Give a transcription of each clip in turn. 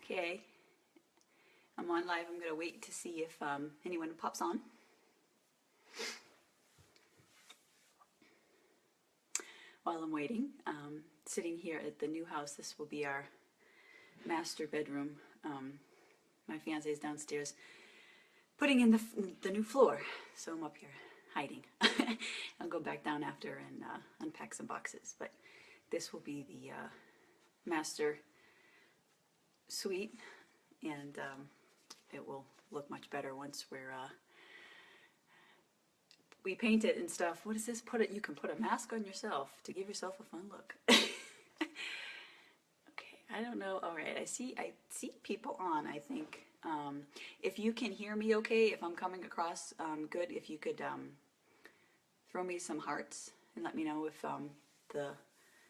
Okay, I'm on live. I'm going to wait to see if anyone pops on. While I'm waiting, sitting here at the new house, this will be our master bedroom. My fiance is downstairs putting in the new floor, so I'm up here hiding. I'll go back down after and unpack some boxes, but this will be the master suite, and it will look much better once we paint it and stuff. What is this? You can put a mask on yourself to give yourself a fun look. Okay, I don't know. All right, I see people on, I think. If you can hear me okay, if I'm coming across good, if you could throw me some hearts and let me know if the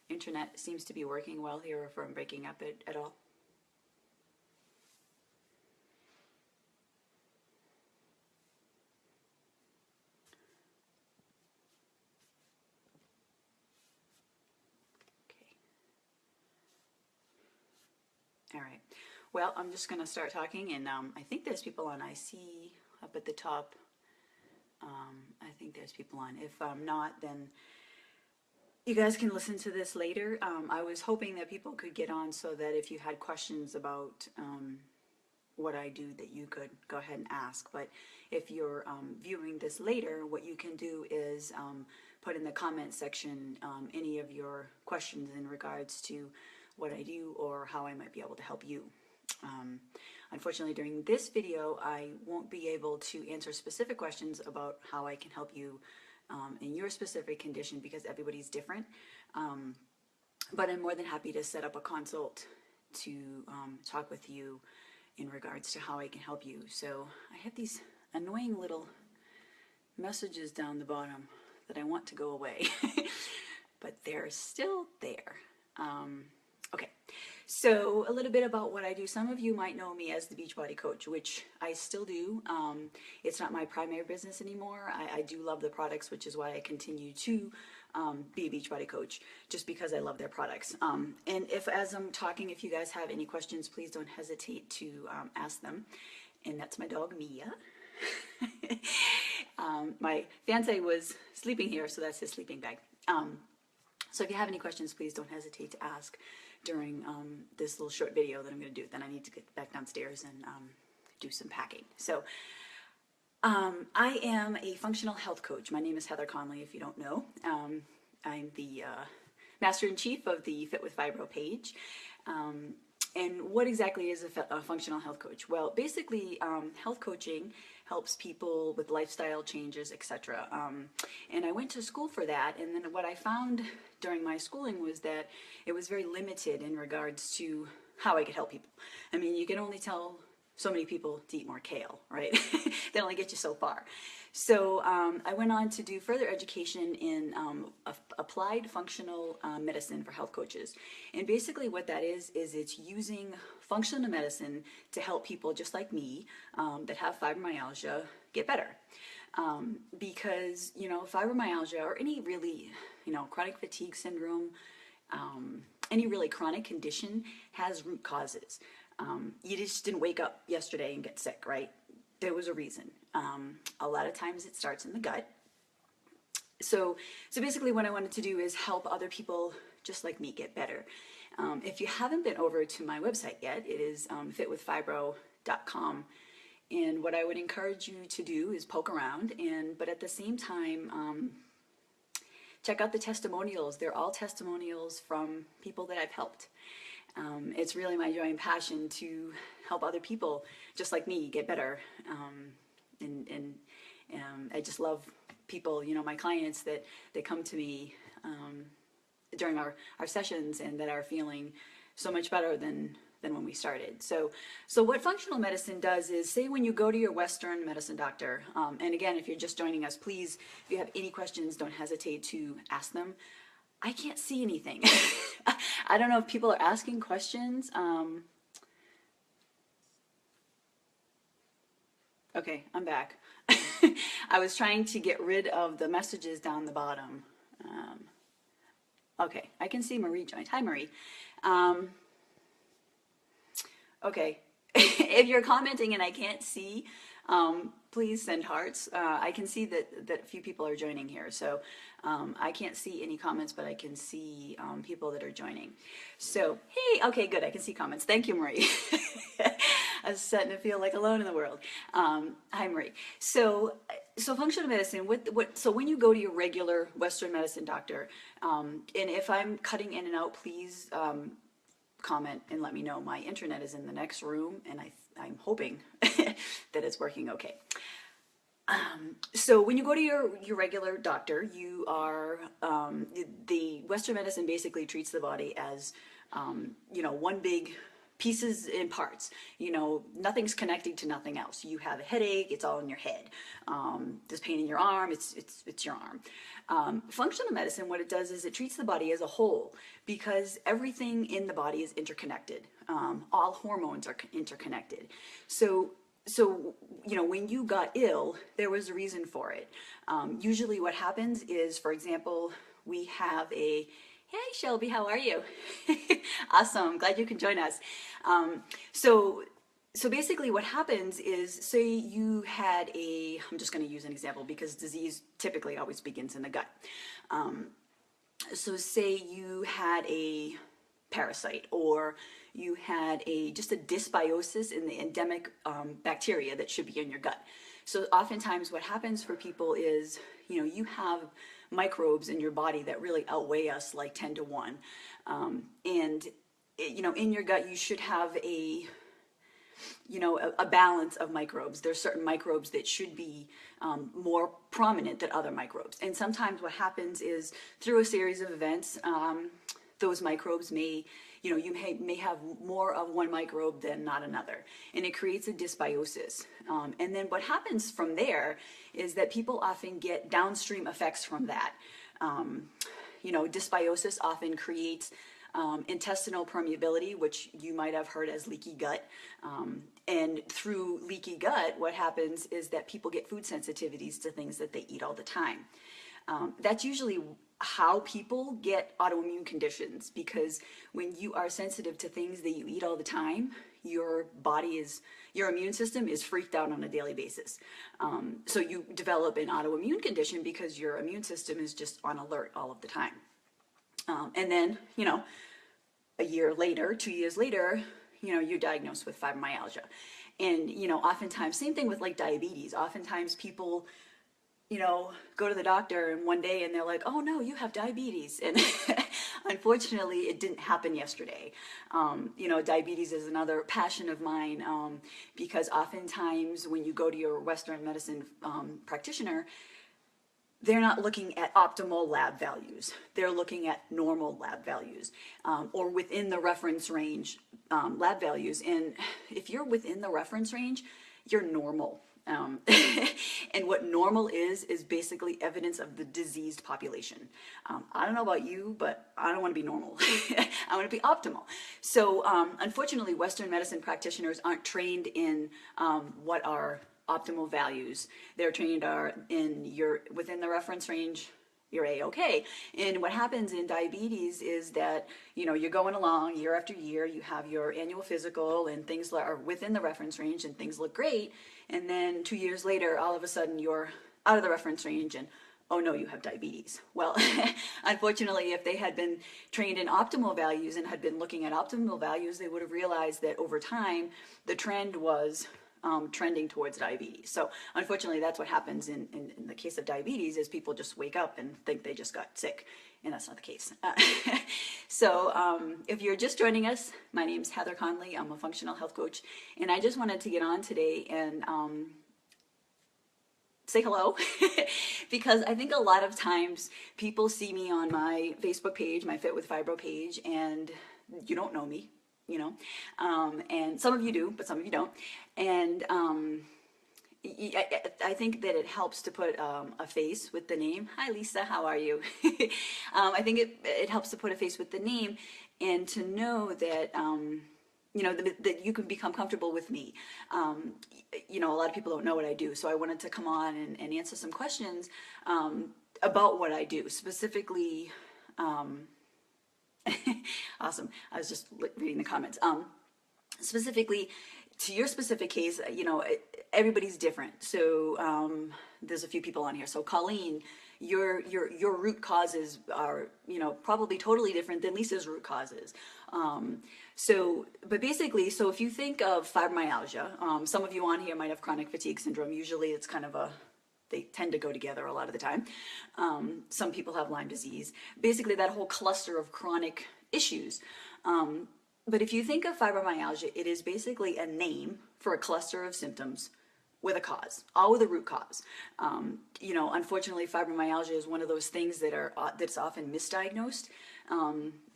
internet seems to be working well here, or if I'm breaking up at all. All right. Well, I'm just going to start talking, and I think there's people on. I see up at the top. I think there's people on. If not, then you guys can listen to this later. I was hoping that people could get on so that if you had questions about what I do, that you could go ahead and ask. But if you're viewing this later, what you can do is put in the comment section any of your questions in regards to what I do or how I might be able to help you. Unfortunately, during this video, I won't be able to answer specific questions about how I can help you in your specific condition, because everybody's different. But I'm more than happy to set up a consult to talk with you in regards to how I can help you. So I have these annoying little messages down the bottom that I want to go away, but they're still there. Okay, so a little bit about what I do. Some of you might know me as the Beachbody Coach, which I still do. It's not my primary business anymore. I do love the products, which is why I continue to be a Beachbody Coach, just because I love their products. And if, as I'm talking, if you guys have any questions, please don't hesitate to ask them. And that's my dog, Mia. My fiance was sleeping here, so that's his sleeping bag. So if you have any questions, please don't hesitate to ask during this little short video that I'm going to do. Then I need to get back downstairs and do some packing. So I am a functional health coach. My name is Heather Conley, if you don't know. I'm the Master-in-Chief of the Fit with Fibro page. And what exactly is a functional health coach? Well, basically, health coaching helps people with lifestyle changes, etc. And I went to school for that, and then what I found during my schooling was that it was very limited in regards to how I could help people. I mean, you can only tell so many people to eat more kale, right? They only get you so far. So I went on to do further education in applied functional medicine for health coaches. And basically what that is it's using functional medicine to help people just like me that have fibromyalgia get better. Because, you know, fibromyalgia, or any really, you know, chronic fatigue syndrome, any really chronic condition has root causes. You just didn't wake up yesterday and get sick, right? There was a reason. A lot of times it starts in the gut. So basically what I wanted to do is help other people just like me get better. If you haven't been over to my website yet, it is fitwithfibro.com. And what I would encourage you to do is poke around, but at the same time, check out the testimonials. They're all testimonials from people that I've helped. It's really my joy and passion to help other people just like me get better. And I just love people, you know, my clients that come to me during our sessions and that are feeling so much better than when we started. So what functional medicine does is, say when you go to your Western medicine doctor, and again, if you're just joining us, please, if you have any questions, don't hesitate to ask them. I can't see anything. I don't know if people are asking questions. Okay, I'm back. I was trying to get rid of the messages down the bottom. Okay, I can see Marie joined. Hi, Marie. Okay. If you're commenting and I can't see, please send hearts. I can see that a few people are joining here, so I can't see any comments, but I can see people that are joining. So, hey, okay, good. I can see comments. Thank you, Marie. I was starting to feel like alone in the world. Hi, Marie. So functional medicine. So when you go to your regular Western medicine doctor, and if I'm cutting in and out, please comment and let me know. My internet is in the next room, and I'm hoping that it's working okay. So when you go to your regular doctor, you are the Western medicine basically treats the body as one big pieces and parts. Nothing's connecting to nothing else. You have a headache, it's all in your head. There's pain in your arm, it's your arm. Functional medicine, what it does is it treats the body as a whole, because everything in the body is interconnected. All hormones are interconnected. So when you got ill, there was a reason for it. Usually what happens is, for example, we have hey Shelby, how are you? Awesome, glad you can join us. So basically what happens is, say you had I'm just going to use an example because disease typically always begins in the gut. So say you had a parasite, or you had just a dysbiosis in the endemic bacteria that should be in your gut. So oftentimes what happens for people is, you have microbes in your body that really outweigh us like 10 to 1. And in your gut, you should have a balance of microbes. There's certain microbes that should be more prominent than other microbes. And sometimes what happens is, through a series of events, those microbes may, you may have more of one microbe than not another. And it creates a dysbiosis. And then what happens from there is that people often get downstream effects from that. Dysbiosis often creates intestinal permeability, which you might have heard as leaky gut. And through leaky gut, what happens is that people get food sensitivities to things that they eat all the time. That's usually how people get autoimmune conditions, because when you are sensitive to things that you eat all the time, your immune system is freaked out on a daily basis. So you develop an autoimmune condition because your immune system is just on alert all of the time. And then, a year later, 2 years later, you're diagnosed with fibromyalgia. And, oftentimes, same thing with like diabetes. Oftentimes people, go to the doctor and one day and they're like, oh no, you have diabetes. And unfortunately, it didn't happen yesterday. Diabetes is another passion of mine, because oftentimes when you go to your Western medicine practitioner, they're not looking at optimal lab values. They're looking at normal lab values, or within the reference range lab values. And if you're within the reference range, you're normal. And what normal is basically evidence of the diseased population. I don't know about you, but I don't want to be normal. I want to be optimal. So unfortunately, Western medicine practitioners aren't trained in what are optimal values. They're trained within the reference range, you're A-okay. And what happens in diabetes is that, you're going along year after year, you have your annual physical and things are within the reference range and things look great. And then 2 years later, all of a sudden you're out of the reference range and, oh no, you have diabetes. Well, unfortunately, if they had been trained in optimal values and had been looking at optimal values, they would have realized that over time, the trend was trending towards diabetes. So unfortunately, that's what happens in the case of diabetes, is people just wake up and think they just got sick, and that's not the case. So if you're just joining us, my name's Heather Conley. I'm a functional health coach, and I just wanted to get on today and say hello, because I think a lot of times people see me on my Facebook page, my Fit with Fibro page, and you don't know me. And some of you do, but some of you don't. And I think that it helps to put a face with the name. Hi, Lisa, how are you? I think it helps to put a face with the name, and to know that, that you can become comfortable with me. A lot of people don't know what I do, so I wanted to come on and answer some questions about what I do, specifically. Awesome. I was just reading the comments. specifically to your specific case, everybody's different. So there's a few people on here. So Colleen, your root causes are, probably totally different than Lisa's root causes. But basically, so if you think of fibromyalgia, some of you on here might have chronic fatigue syndrome. Usually it's kind of they tend to go together a lot of the time. Some people have Lyme disease. Basically that whole cluster of chronic issues. But if you think of fibromyalgia, it is basically a name for a cluster of symptoms with a cause, all with a root cause. Unfortunately, fibromyalgia is one of those things that's often misdiagnosed.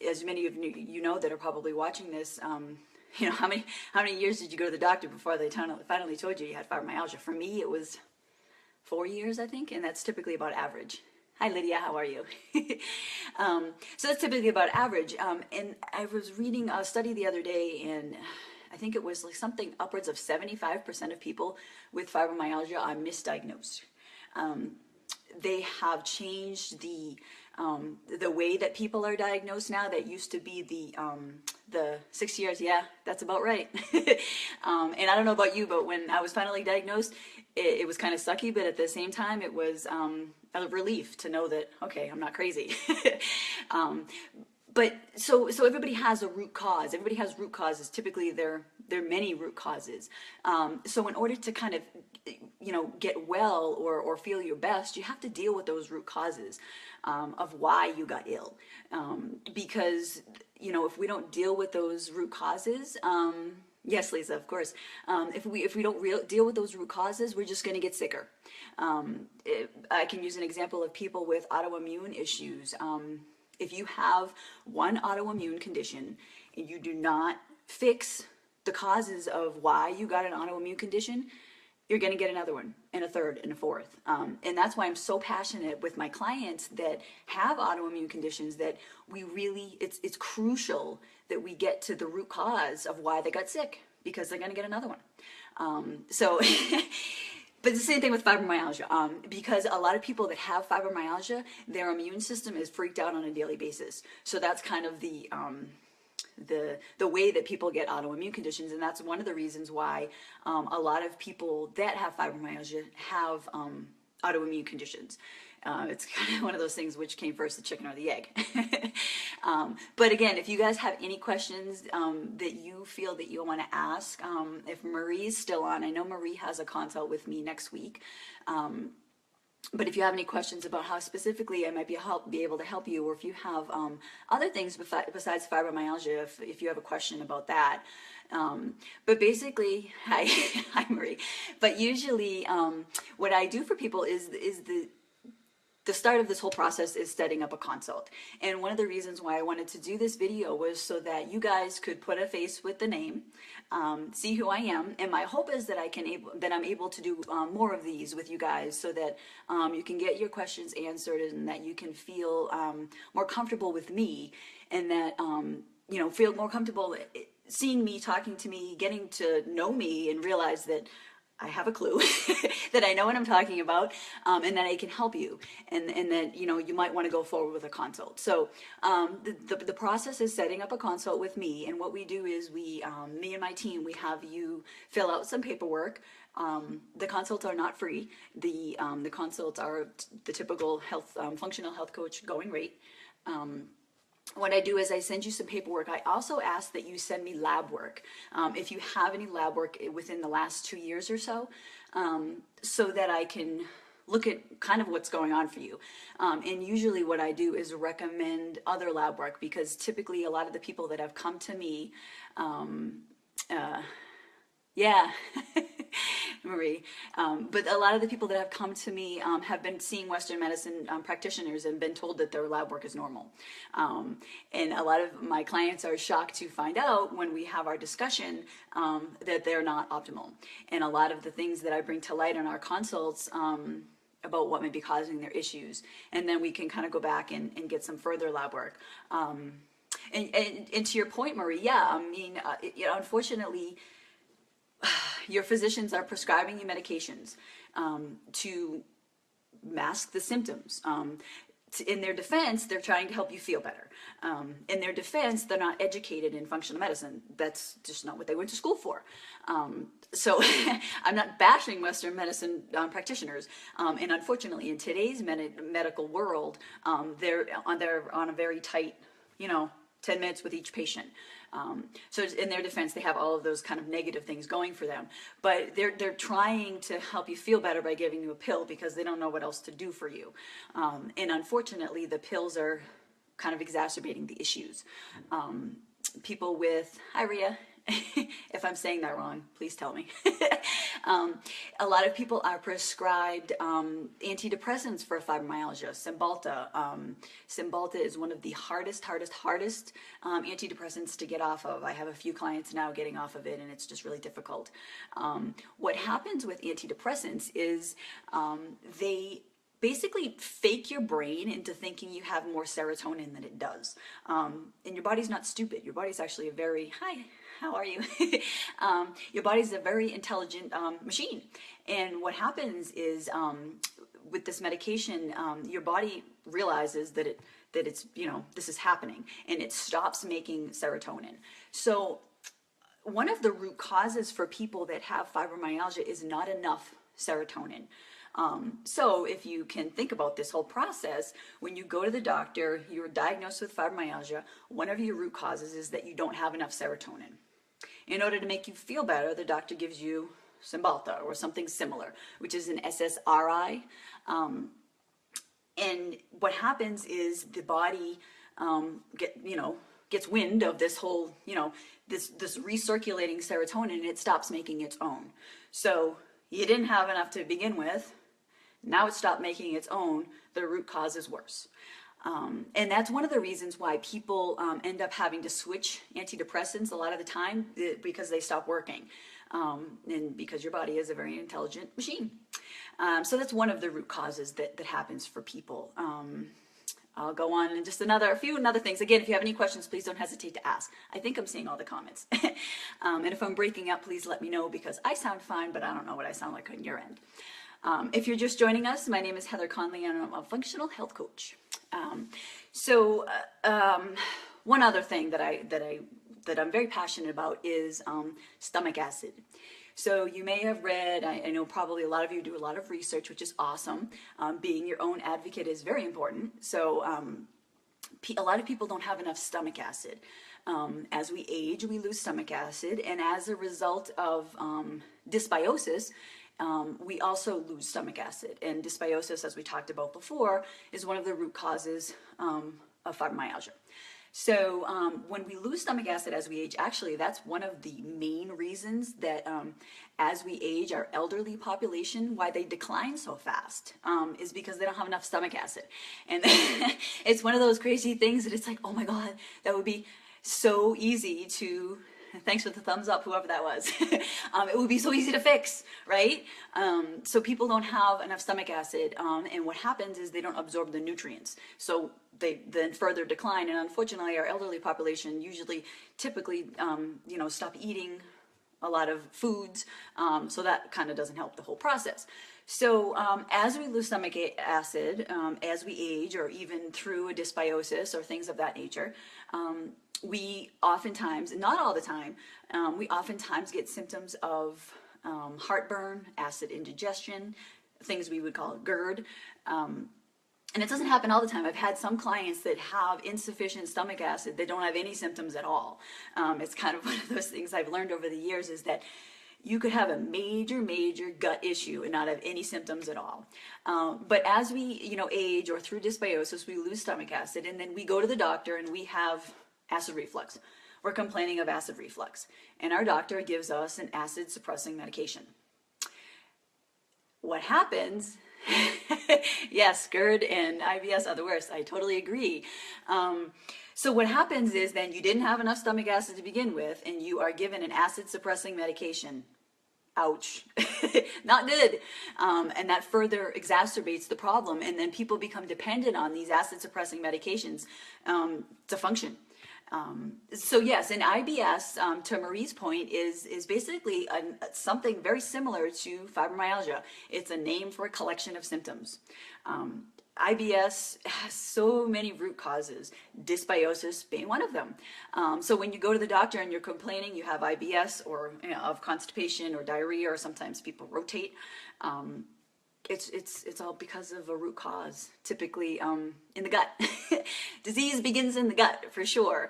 As many of you know that are probably watching this, how many years did you go to the doctor before they finally told you had fibromyalgia? For me, it was 4 years, I think, and that's typically about average. Hi, Lydia, how are you? So that's typically about average. And I was reading a study the other day, and I think it was like something upwards of 75% of people with fibromyalgia are misdiagnosed. They have changed the way that people are diagnosed now. That used to be the 6 years. Yeah, that's about right. And I don't know about you, but when I was finally diagnosed, it was kind of sucky, but at the same time, it was a relief to know that, okay, I'm not crazy. But so everybody has a root cause. Everybody has root causes. Typically, there are many root causes. So in order to kind of, get well or feel your best, you have to deal with those root causes of why you got ill. Because, if we don't deal with those root causes, yes, Lisa, of course. If we don't deal with those root causes, we're just going to get sicker. I can use an example of people with autoimmune issues. If you have one autoimmune condition and you do not fix the causes of why you got an autoimmune condition, you're going to get another one and a third and a fourth. And that's why I'm so passionate with my clients that have autoimmune conditions that it's crucial that we get to the root cause of why they got sick, because they're going to get another one. But the same thing with fibromyalgia, because a lot of people that have fibromyalgia, their immune system is freaked out on a daily basis. So that's kind of the way that people get autoimmune conditions, and that's one of the reasons why a lot of people that have fibromyalgia have autoimmune conditions. It's kind of one of those things, which came first, the chicken or the egg. But again, if you guys have any questions that you feel that you want to ask, if Marie's still on, I know Marie has a consult with me next week. But if you have any questions about how specifically I might be able to help you, or if you have other things besides fibromyalgia, if you have a question about that. But basically, hi Marie. But usually, what I do for people is the start of this whole process is setting up a consult. And one of the reasons why I wanted to do this video was so that you guys could put a face with the name, see who I am. And my hope is that I'm able to do more of these with you guys, so that you can get your questions answered, and that you can feel more comfortable with me, and that feel more comfortable seeing me, talking to me, getting to know me, and realize that I have a clue, that I know what I'm talking about, and that I can help you, and that you might want to go forward with a consult. So the process is setting up a consult with me, and what we do is me and my team, we have you fill out some paperwork. The consults are not free. The consults are the typical functional health coach going rate. What I do is I send you some paperwork. I also ask that you send me lab work, if you have any lab work within the last 2 years or so, so that I can look at kind of what's going on for you. And usually what I do is recommend other lab work, because typically a lot of the people that have come to me, yeah, Marie. But a lot of the people that have come to me have been seeing Western medicine practitioners and been told that their lab work is normal. And a lot of my clients are shocked to find out when we have our discussion that they're not optimal. And a lot of the things that I bring to light in our consults about what may be causing their issues. And then we can kind of go back and get some further lab work. And to your point, Marie, yeah, I mean, unfortunately, your physicians are prescribing you medications to mask the symptoms. in their defense, they're trying to help you feel better. In their defense, they're not educated in functional medicine. That's just not what they went to school for. So I'm not bashing Western medicine practitioners. And unfortunately, in today's medical world, they're on a very tight, 10 minutes with each patient. So in their defense, they have all of those kind of negative things going for them, but they're trying to help you feel better by giving you a pill because they don't know what else to do for you. And unfortunately, the pills are kind of exacerbating the issues. People with, hi Rhea, if I'm saying that wrong, please tell me. A lot of people are prescribed antidepressants for fibromyalgia. Cymbalta. Cymbalta is one of the hardest antidepressants to get off of. I have a few clients now getting off of it, and it's just really difficult. What happens with antidepressants is they basically fake your brain into thinking you have more serotonin than it does. And your body's not stupid. Your body's actually a very, hi, how are you? Your body's a very intelligent machine. And what happens is with this medication, your body realizes that it's, this is happening, and it stops making serotonin. So one of the root causes for people that have fibromyalgia is not enough serotonin. So if you can think about this whole process, when you go to the doctor, you're diagnosed with fibromyalgia, one of your root causes is that you don't have enough serotonin. In order to make you feel better, the doctor gives you Cymbalta or something similar, which is an SSRI. And what happens is the body gets wind of this whole, this recirculating serotonin, and it stops making its own. So you didn't have enough to begin with. Now it stopped making its own. The root cause is worse. And that's one of the reasons why people end up having to switch antidepressants a lot of the time, because they stop working. And because your body is a very intelligent machine. So that's one of the root causes that happens for people. I'll go on and just a few other things. Again, if you have any questions, please don't hesitate to ask. I think I'm seeing all the comments. And if I'm breaking up, please let me know, because I sound fine, but I don't know what I sound like on your end. If you're just joining us, my name is Heather Conley, and I'm a functional health coach. One other thing that I'm very passionate about is stomach acid. So you may have read, I know probably a lot of you do a lot of research, which is awesome. Being your own advocate is very important. So a lot of people don't have enough stomach acid. As we age, we lose stomach acid, and as a result of dysbiosis, we also lose stomach acid. And dysbiosis, as we talked about before, is one of the root causes of fibromyalgia. So when we lose stomach acid as we age, actually that's one of the main reasons that as we age, our elderly population, why they decline so fast, is because they don't have enough stomach acid. And it's one of those crazy things that it's like, oh my God, that would be so easy to, thanks for the thumbs up, whoever that was. It would be so easy to fix, right? So people don't have enough stomach acid, and what happens is they don't absorb the nutrients. So they then further decline, and unfortunately our elderly population typically stop eating a lot of foods, so that kind of doesn't help the whole process. So as we lose stomach acid, as we age, or even through a dysbiosis or things of that nature, we oftentimes, not all the time, we oftentimes get symptoms of heartburn, acid indigestion, things we would call GERD. And it doesn't happen all the time. I've had some clients that have insufficient stomach acid that don't have any symptoms at all. It's kind of one of those things I've learned over the years, is that you could have a major gut issue and not have any symptoms at all. But as we age, or through dysbiosis, we lose stomach acid, and then we go to the doctor and we have acid reflux. We're complaining of acid reflux, and our doctor gives us an acid suppressing medication. What happens, yes, GERD and IBS are the worst, I totally agree. So what happens is then you didn't have enough stomach acid to begin with, and you are given an acid suppressing medication. Ouch, not good. And that further exacerbates the problem, and then people become dependent on these acid suppressing medications to function. So yes, and IBS, to Marie's point, is basically something very similar to fibromyalgia. It's a name for a collection of symptoms. IBS has so many root causes, dysbiosis being one of them. So when you go to the doctor and you're complaining you have IBS or of constipation or diarrhea, or sometimes people rotate, it's all because of a root cause, typically in the gut. Disease begins in the gut, for sure.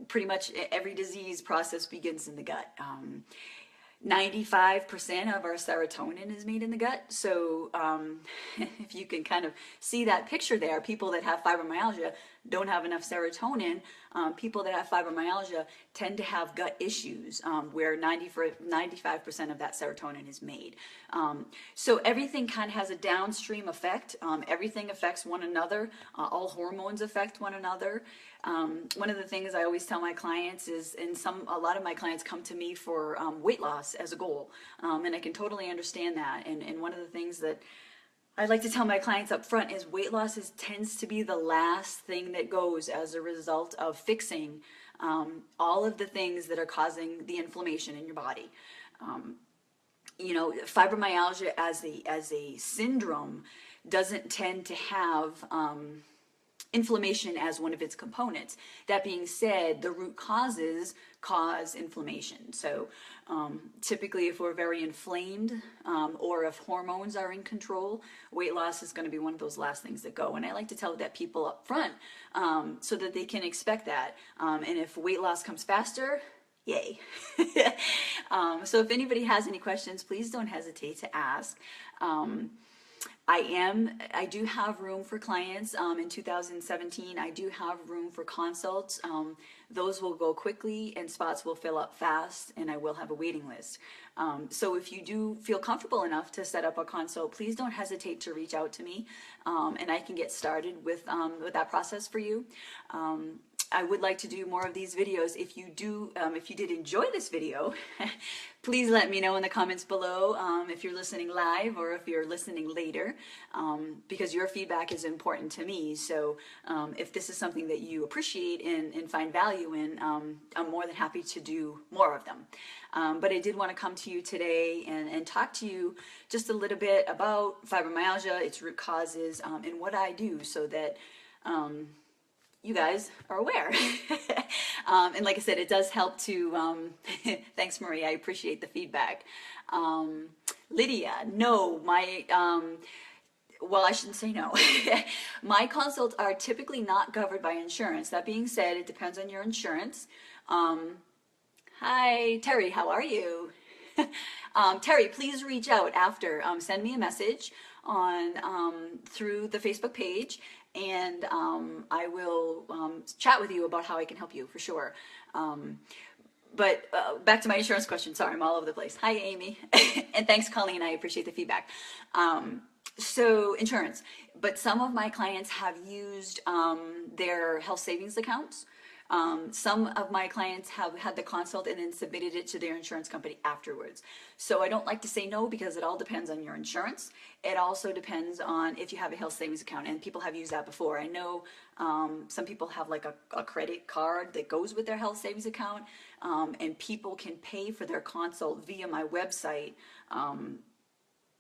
Pretty much every disease process begins in the gut. 95% of our serotonin is made in the gut. So if you can kind of see that picture there, people that have fibromyalgia don't have enough serotonin. People that have fibromyalgia tend to have gut issues where 95% of that serotonin is made. So everything kind of has a downstream effect. Everything affects one another. All hormones affect one another. One of the things I always tell my clients is, a lot of my clients come to me for weight loss as a goal, and I can totally understand that. And one of the things that I like to tell my clients up front is weight loss tends to be the last thing that goes as a result of fixing all of the things that are causing the inflammation in your body. Fibromyalgia as a syndrome doesn't tend to have inflammation as one of its components. That being said, the root causes cause inflammation. So typically if we're very inflamed or if hormones are in control, weight loss is going to be one of those last things that go. And I like to tell that people up front so that they can expect that. And if weight loss comes faster, yay. So if anybody has any questions, please don't hesitate to ask. I do have room for clients in 2017. I do have room for consults. Those will go quickly and spots will fill up fast, and I will have a waiting list. So if you do feel comfortable enough to set up a consult, please don't hesitate to reach out to me, and I can get started with that process for you. I would like to do more of these videos. If you did enjoy this video, please let me know in the comments below if you're listening live or if you're listening later, because your feedback is important to me. So if this is something that you appreciate and find value in, I'm more than happy to do more of them. But I did want to come to you today and talk to you just a little bit about fibromyalgia, its root causes, and what I do so that you guys are aware. And like I said, it does help to, thanks Marie, I appreciate the feedback. Lydia, no, well, I shouldn't say no. My consults are typically not covered by insurance. That being said, it depends on your insurance. Hi, Terry, how are you? Terry, please reach out after. Send me a message on through the Facebook page, and I will chat with you about how I can help you for sure. But back to my insurance question. Sorry, I'm all over the place. Hi, Amy. And thanks, Colleen. I appreciate the feedback. So insurance, but some of my clients have used their health savings accounts. Some of my clients have had the consult and then submitted it to their insurance company afterwards. So I don't like to say no because it all depends on your insurance. It also depends on if you have a health savings account, and people have used that before. I know some people have like a credit card that goes with their health savings account, and people can pay for their consult via my website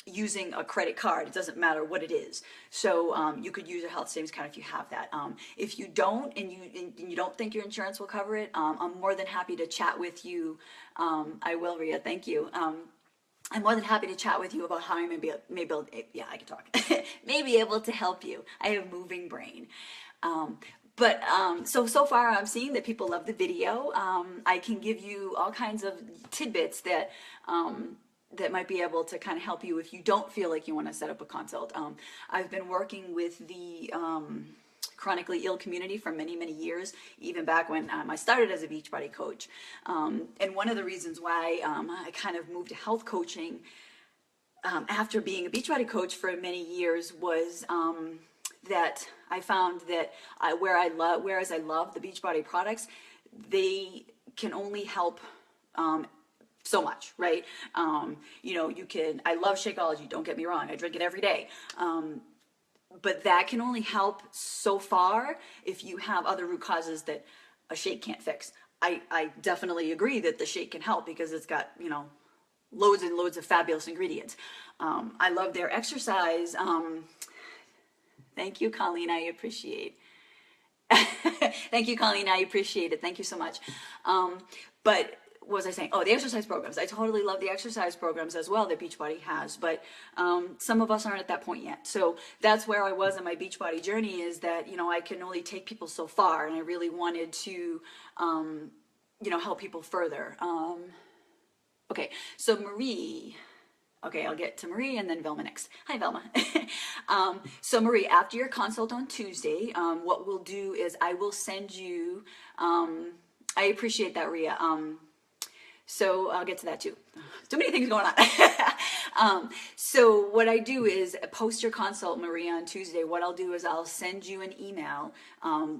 using a credit card. It doesn't matter what it is. So you could use a health savings account if you have that. If you don't, and you don't think your insurance will cover it, I'm more than happy to chat with you. I will, Ria, thank you. I'm more than happy to chat with you about how I may be able, yeah, I can talk, may be able to help you. I have a moving brain. So far I'm seeing that people love the video. I can give you all kinds of tidbits that might be able to kind of help you if you don't feel like you want to set up a consult. I've been working with the chronically ill community for many, many years, even back when I started as a Beachbody coach. And one of the reasons why I kind of moved to health coaching after being a Beachbody coach for many years was that I found that whereas I love the Beachbody products, they can only help so much, right? I love Shakeology, don't get me wrong, I drink it every day. But that can only help so far if you have other root causes that a shake can't fix. I definitely agree that the shake can help because it's got, loads and loads of fabulous ingredients. I love their exercise. Thank you, Colleen. I appreciate. Thank you, Colleen. I appreciate it. Thank you so much. But what was I saying? Oh, the exercise programs. I totally love the exercise programs as well that Beachbody has, but some of us aren't at that point yet. So that's where I was in my Beachbody journey, is that, you know, I can only take people so far, and I really wanted to, you know, help people further. Okay, so Marie. Okay, I'll get to Marie and then Velma next. Hi, Velma. So Marie, after your consult on Tuesday, what we'll do is I will send you, I appreciate that, Ria. So I'll get to that too. Too many things going on. So what I do is post your consult, Maria, on Tuesday. What I'll do is I'll send you an email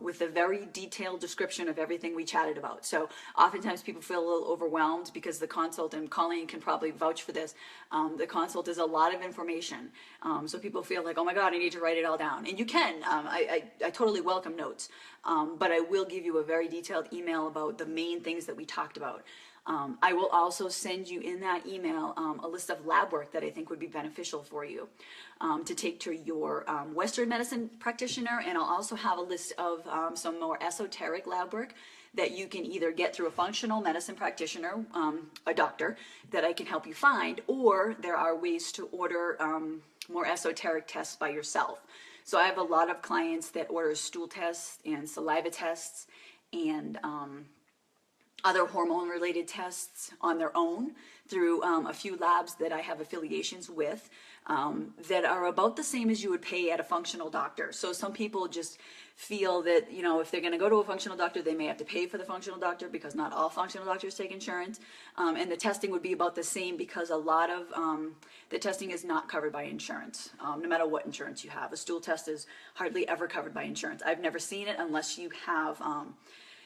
with a very detailed description of everything we chatted about. So oftentimes people feel a little overwhelmed because the consult, and Colleen can probably vouch for this, the consult is a lot of information. So people feel like, oh my God, I need to write it all down. And you can. I totally welcome notes. But I will give you a very detailed email about the main things that we talked about. I will also send you in that email a list of lab work that I think would be beneficial for you to take to your Western medicine practitioner, and I'll also have a list of some more esoteric lab work that you can either get through a functional medicine practitioner, a doctor, that I can help you find, or there are ways to order more esoteric tests by yourself. So I have a lot of clients that order stool tests and saliva tests and other hormone-related tests on their own through a few labs that I have affiliations with that are about the same as you would pay at a functional doctor. So some people just feel that, you know, if they're going to go to a functional doctor, they may have to pay for the functional doctor because not all functional doctors take insurance. And the testing would be about the same because a lot of the testing is not covered by insurance, no matter what insurance you have. A stool test is hardly ever covered by insurance. I've never seen it unless you have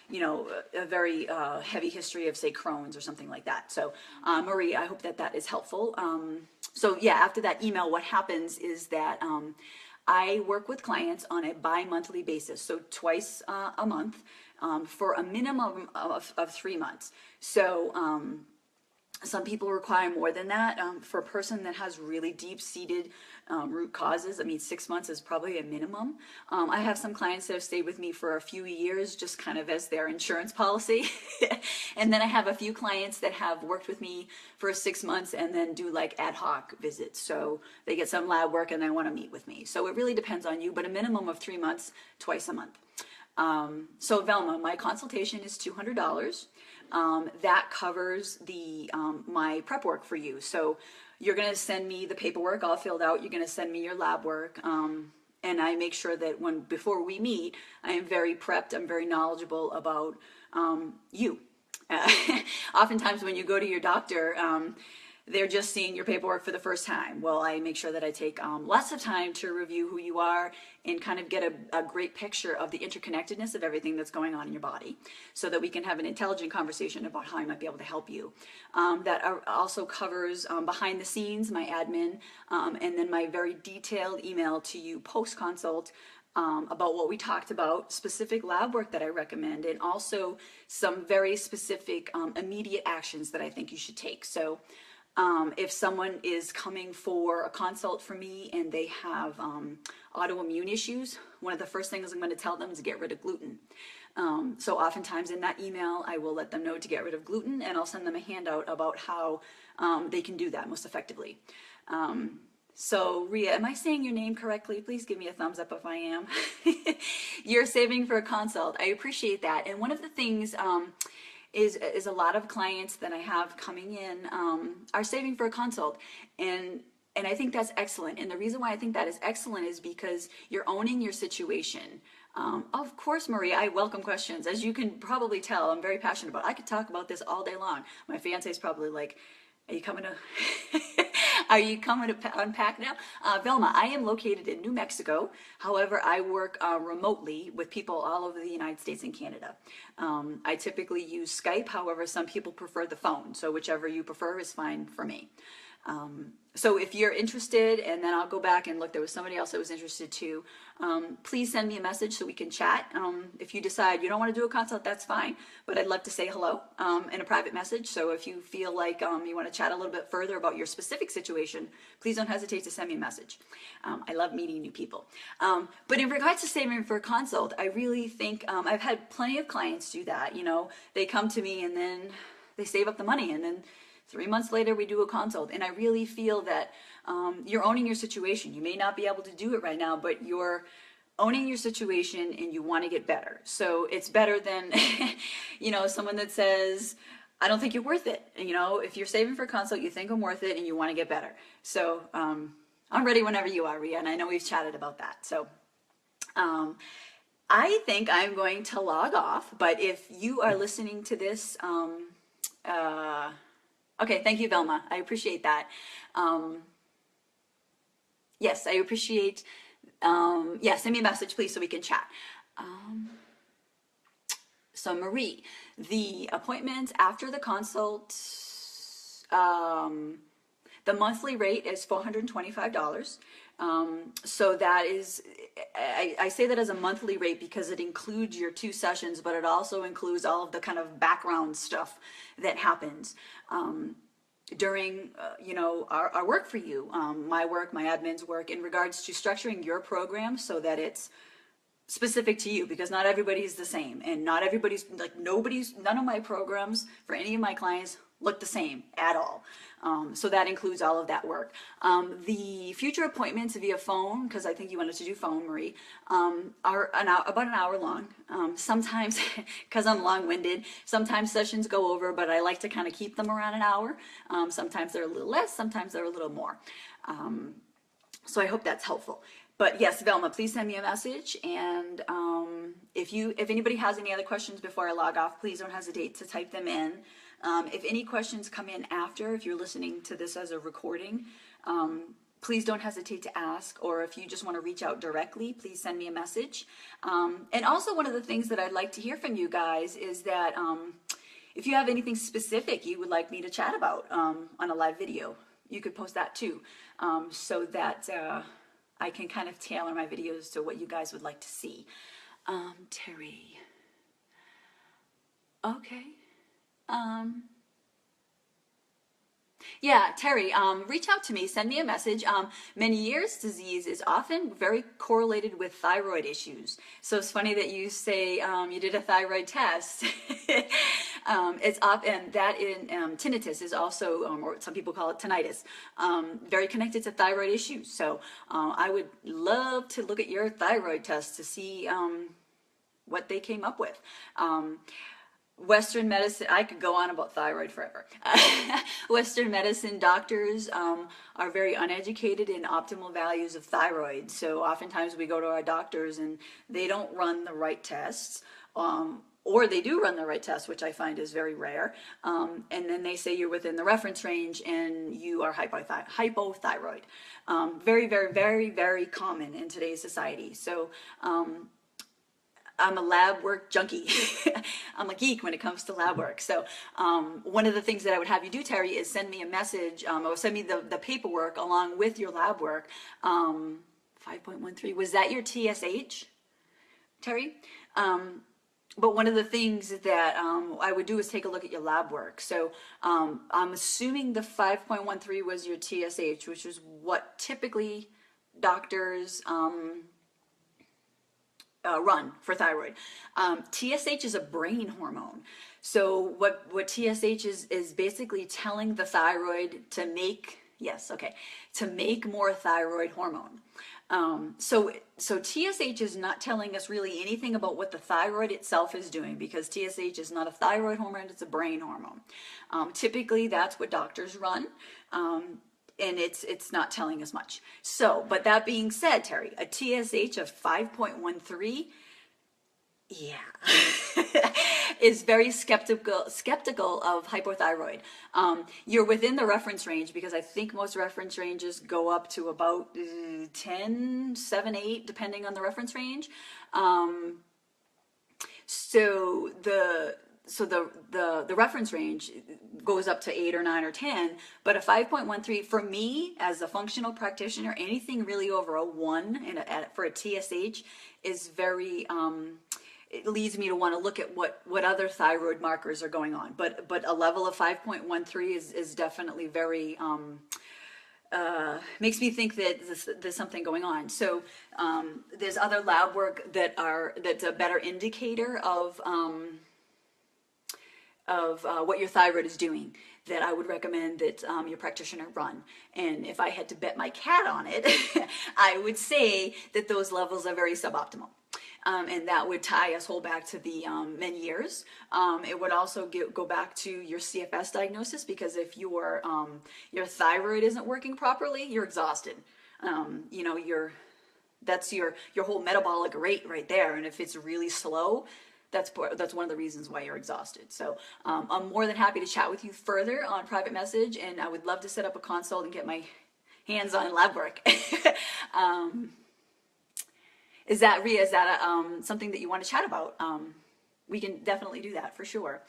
you know, a very heavy history of, say, Crohn's or something like that. So, Marie, I hope that that is helpful. So, yeah, after that email, what happens is that I work with clients on a bi-monthly basis, so twice a month for a minimum of 3 months. So, some people require more than that. For a person that has really deep-seated root causes, I mean, 6 months is probably a minimum. I have some clients that have stayed with me for a few years, just kind of as their insurance policy. And then I have a few clients that have worked with me for 6 months and then do like ad hoc visits. So they get some lab work and they want to meet with me. So it really depends on you, but a minimum of 3 months, twice a month. So Velma, my consultation is $200. That covers the my prep work for you. So you're going to send me the paperwork all filled out. You're going to send me your lab work. And I make sure that before we meet, I am very prepped. I'm very knowledgeable about you. Oftentimes when you go to your doctor, they're just seeing your paperwork for the first time. Well, I make sure that I take lots of time to review who you are and kind of get a great picture of the interconnectedness of everything that's going on in your body so that we can have an intelligent conversation about how I might be able to help you. That also covers behind the scenes, my admin, and then my very detailed email to you post-consult about what we talked about, specific lab work that I recommend, and also some very specific immediate actions that I think you should take. So if someone is coming for a consult from me and they have autoimmune issues, one of the first things I'm going to tell them is to get rid of gluten. So oftentimes in that email, I will let them know to get rid of gluten, and I'll send them a handout about how they can do that most effectively. So Ria, am I saying your name correctly? Please give me a thumbs up if I am. You're saving for a consult. I appreciate that. And one of the things is a lot of clients that I have coming in are saving for a consult. And I think that's excellent. And the reason why I think that is excellent is because you're owning your situation. Of course, Maria, I welcome questions. As you can probably tell, I'm very passionate about it. I could talk about this all day long. My fiance is probably like, are you coming to are you coming to unpack now? Velma, I am located in New Mexico. However, I work remotely with people all over the United States and Canada. I typically use Skype. However, some people prefer the phone. So whichever you prefer is fine for me. So if you're interested, and then I'll go back and look, there was somebody else that was interested too. Please send me a message so we can chat. If you decide you don't want to do a consult, that's fine, but I'd love to say hello in a private message. So if you feel like you want to chat a little bit further about your specific situation, please don't hesitate to send me a message. I love meeting new people. But in regards to saving for a consult, I really think I've had plenty of clients do that. You know, they come to me and then they save up the money, and then 3 months later, we do a consult. And I really feel that you're owning your situation. You may not be able to do it right now, but you're owning your situation and you want to get better. So it's better than, you know, someone that says, I don't think you're worth it. And, you know, if you're saving for a consult, you think I'm worth it and you want to get better. So I'm ready whenever you are, Ria. And I know we've chatted about that. So I think I'm going to log off. But if you are listening to this, okay, thank you, Velma. I appreciate that. Yes, I appreciate, yeah, send me a message, please, so we can chat. So Marie, the appointments after the consult, the monthly rate is $425. So that is, I say that as a monthly rate because it includes your 2 sessions, but it also includes all of the kind of background stuff that happens during, you know, our work for you, my work, my admin's work, in regards to structuring your program so that it's specific to you, because not everybody's the same, and not everybody's, like, none of my programs for any of my clients look the same at all. So that includes all of that work. The future appointments via phone, because I think you wanted to do phone, Marie, are about an hour long. Sometimes, because I'm long-winded, sometimes sessions go over, but I like to kind of keep them around an hour. Sometimes they're a little less, sometimes they're a little more. So I hope that's helpful. But yes, Velma, please send me a message. And if anybody has any other questions before I log off, please don't hesitate to type them in. If any questions come in after, if you're listening to this as a recording, please don't hesitate to ask. Or if you just want to reach out directly, please send me a message. And also, one of the things that I'd like to hear from you guys is that if you have anything specific you would like me to chat about on a live video, you could post that too, so that I can kind of tailor my videos to what you guys would like to see. Terry. Okay. Yeah, Terry, reach out to me, send me a message. Meniere's disease is often very correlated with thyroid issues. So it's funny that you say you did a thyroid test. It's often that in tinnitus is also, or some people call it tinnitus, very connected to thyroid issues. So I would love to look at your thyroid test to see what they came up with. Western medicine, I could go on about thyroid forever. Western medicine doctors are very uneducated in optimal values of thyroid. So oftentimes we go to our doctors and they don't run the right tests, or they do run the right tests, which I find is very rare. And then they say you're within the reference range and you are hypothyroid. Very, very, very, very common in today's society. So I'm a lab work junkie. I'm a geek when it comes to lab work. So one of the things that I would have you do, Terry, is send me a message or send me the paperwork along with your lab work. 5.13, was that your TSH, Terry? But one of the things that I would do is take a look at your lab work. So I'm assuming the 5.13 was your TSH, which is what typically doctors run for thyroid. TSH is a brain hormone. So what TSH is basically telling the thyroid to make, to make more thyroid hormone. So TSH is not telling us really anything about what the thyroid itself is doing, because TSH is not a thyroid hormone, it's a brain hormone. Typically that's what doctors run. And it's not telling us much. So, but that being said, Terry, a TSH of 5.13, is very skeptical of hypothyroid. You're within the reference range, because I think most reference ranges go up to about 10, 7, 8, depending on the reference range. So so the reference range goes up to 8 or 9 or 10, but a 5.13 for me as a functional practitioner, anything really over a 1 for a TSH is very, it leads me to want to look at what other thyroid markers are going on. But a level of 5.13 is definitely very, makes me think that there's something going on. So there's other lab work that's a better indicator of what your thyroid is doing that I would recommend that your practitioner run. And if I had to bet my cat on it, I would say that those levels are very suboptimal. And that would tie us whole back to the many years. It would also go back to your CFS diagnosis, because if your thyroid isn't working properly, you're exhausted. You know, that's your whole metabolic rate right there. And if it's really slow, that's one of the reasons why you're exhausted. So I'm more than happy to chat with you further on private message, and I would love to set up a consult and get my hands on lab work. Is that, Rhea, is that something that you want to chat about? We can definitely do that for sure.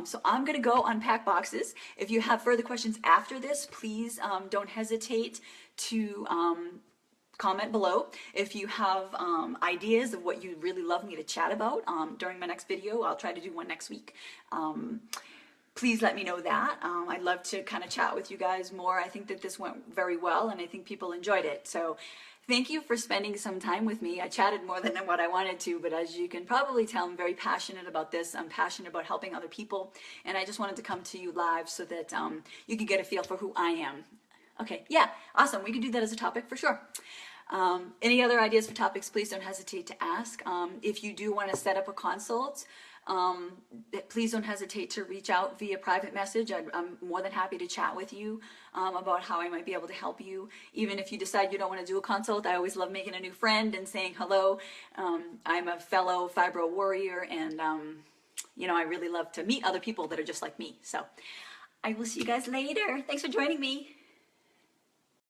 So I'm going to go unpack boxes. If you have further questions after this, please don't hesitate to comment below. If you have ideas of what you'd really love me to chat about during my next video, I'll try to do one next week. Please let me know that. I'd love to kind of chat with you guys more. I think that this went very well, and I think people enjoyed it. So thank you for spending some time with me. I chatted more than what I wanted to, but as you can probably tell, I'm very passionate about this. I'm passionate about helping other people, and I just wanted to come to you live so that you can get a feel for who I am. Okay, yeah, awesome. We can do that as a topic for sure. Any other ideas for topics, please don't hesitate to ask. If you do want to set up a consult, please don't hesitate to reach out via private message. I'm more than happy to chat with you about how I might be able to help you. Even if you decide you don't want to do a consult, I always love making a new friend and saying hello. I'm a fellow fibro warrior, and you know, I really love to meet other people that are just like me. So I will see you guys later. Thanks for joining me.